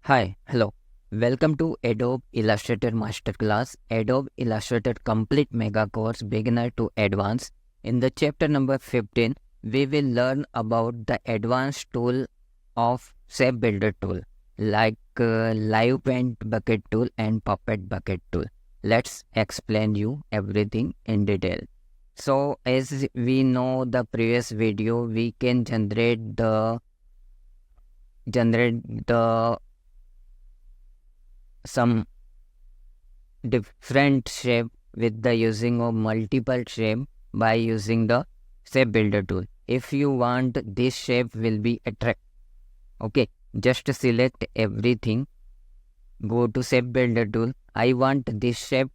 Hi, hello. Welcome to Adobe Illustrator Masterclass, Adobe Illustrator Complete Mega Course Beginner to Advanced. In the chapter number 15, we will learn about the advanced tool of Shape Builder tool like Live Paint Bucket tool and Puppet Bucket tool. Let's explain you everything in detail. So as we know the previous video, we can generate the some different shape with the using of multiple shape by using the shape builder tool. If you want this shape will be attract, okay, just select everything, go to shape builder tool. I want this shape,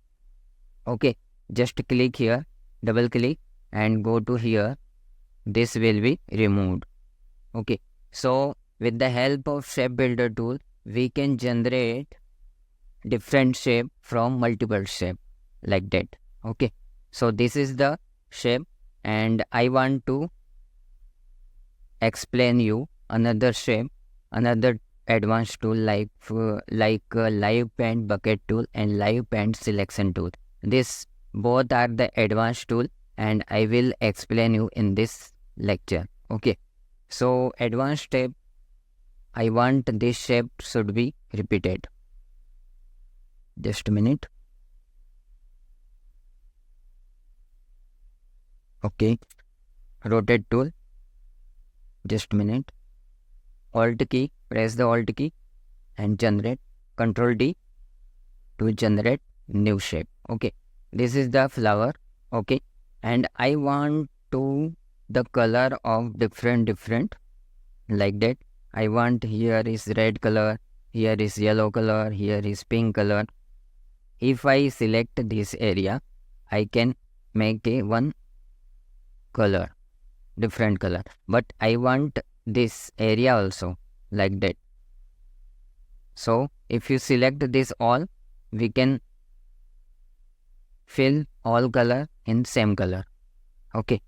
okay, just click here, double click and go to here. This will be removed. Okay, so with the help of shape builder tool we can generate different shape from multiple shape like that. Okay, so this is the shape and I want to explain you another shape, another advanced tool like Live Paint Bucket tool and Live Paint Selection tool. This both are the advanced tool and I will explain you in this lecture. Okay, so advanced step, I want this shape should be repeated. Just a minute. Okay, rotate tool. Just a minute. Alt key, press the Alt key and generate. Control D to generate new shape. Okay, this is the flower. Okay, and I want to the color of different like that. I want here is red color, here is yellow color, here is pink color. If I select this area, I can make a one color, different color, but I want this area also like that. So if you select this all, we can fill all color in same color. Okay,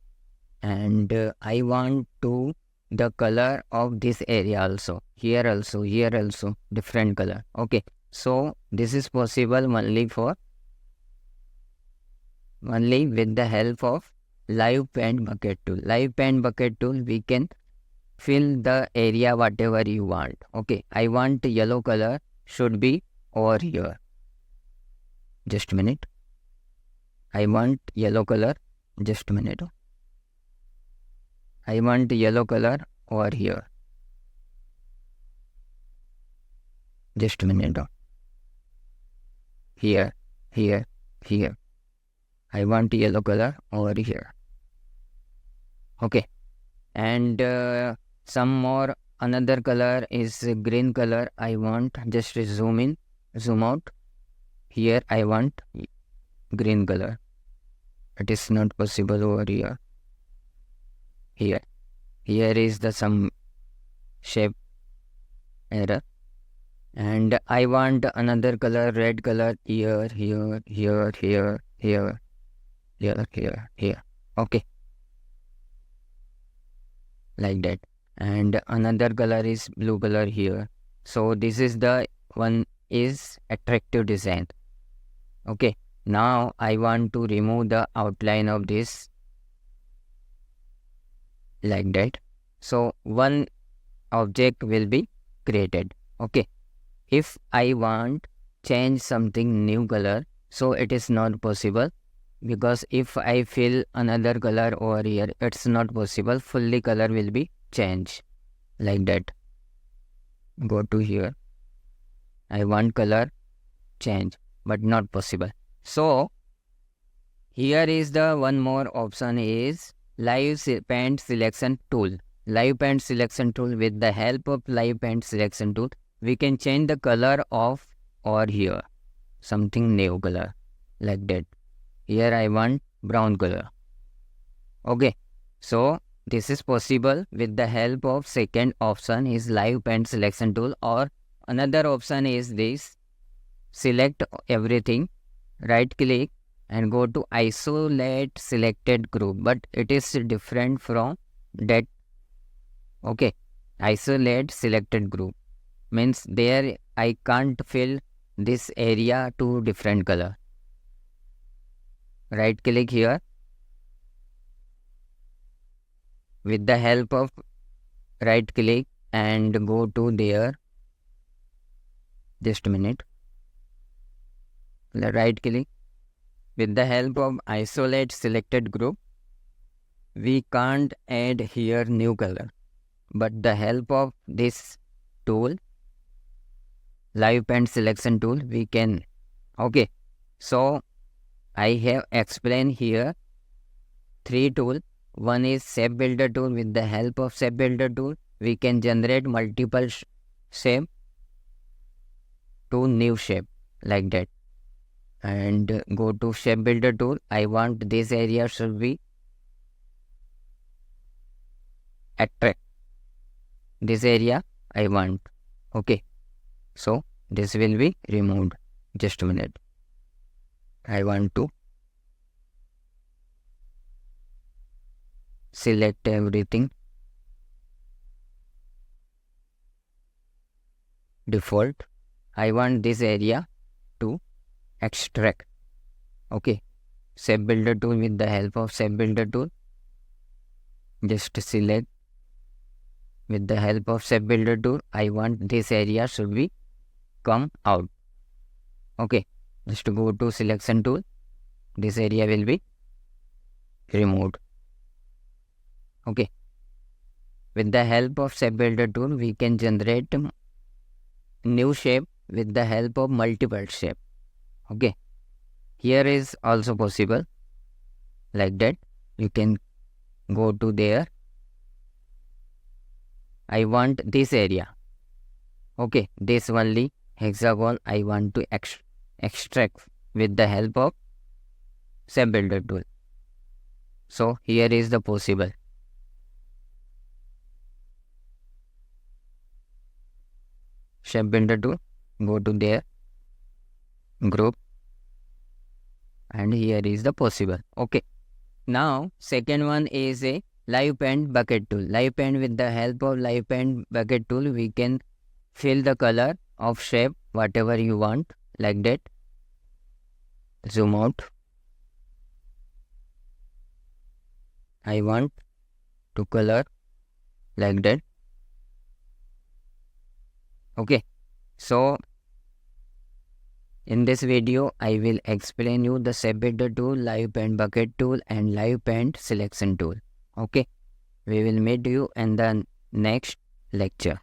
and I want to the color of this area also, here also, different color. Okay, so this is possible only with the help of Live Paint Bucket tool. Live Paint Bucket tool, we can fill the area whatever you want. Okay, I want yellow color should be over here. Just a minute. I want yellow color. Just a minute. I want yellow color over here. Just a minute. Here. I want yellow color over here. Okay, and some more another color is green color. I want just zoom in, zoom out. Here I want green color. It is not possible over here. Here is the some shape error, and I want another color, red color here. Okay, like that, and another color is blue color here. So this is the one is attractive design. Okay, now I want to remove the outline of this like that. So one object will be created. Okay, if I want change something new color, so it is not possible, because if I fill another color over here, it's not possible. Fully color will be changed like that. Go to here. I want color change, but not possible. So here is the one more option is Live Paint Selection tool. Live Paint Selection tool, with the help of Live Paint Selection tool, we can change the color of or here something new color like that. Here I want brown color. Okay, so this is possible with the help of second option is Live Paint Selection tool, or another option is this. Select everything, right click and go to isolate selected group, but it is different from that. Okay, isolate selected group. means there I can't fill this area to different color. Right click here. With the help of right click and go to there. Just a minute. Right click. With the help of isolate selected group, we can't add here new color. But the help of this tool, live paint selection tool, we can. Okay. So I have explained here 3 tools. One is shape builder tool. With the help of shape builder tool, we can generate multiple shape to new shape like that. And go to shape builder tool. I want this area should be attract. This area I want. Okay. So this will be removed. Just a minute. I want to select everything. Default. I want this area to extract. Okay. Shape builder tool. With the help of shape builder tool, just select. With the help of shape builder tool, I want this area should be come out. Okay. Just go to selection tool. This area will be removed. Okay. With the help of shape builder tool, we can generate new shape with the help of multiple shape. Okay. Here is also possible like that. You can go to there. I want this area. Okay. This only hexagon I want to extract with the help of shape builder tool. So here is the possible. Shape builder tool, go to there, group, and here is the possible. Okay. Now second one is a live paint bucket tool. Live paint, with the help of live paint bucket tool, we can fill the color of shape whatever you want like that. Zoom out. I want to color like that. Okay. So in this video, I will explain you the shape builder tool, live paint bucket tool, and live paint selection tool. Okay. We will meet you in the next lecture.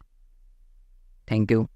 Thank you.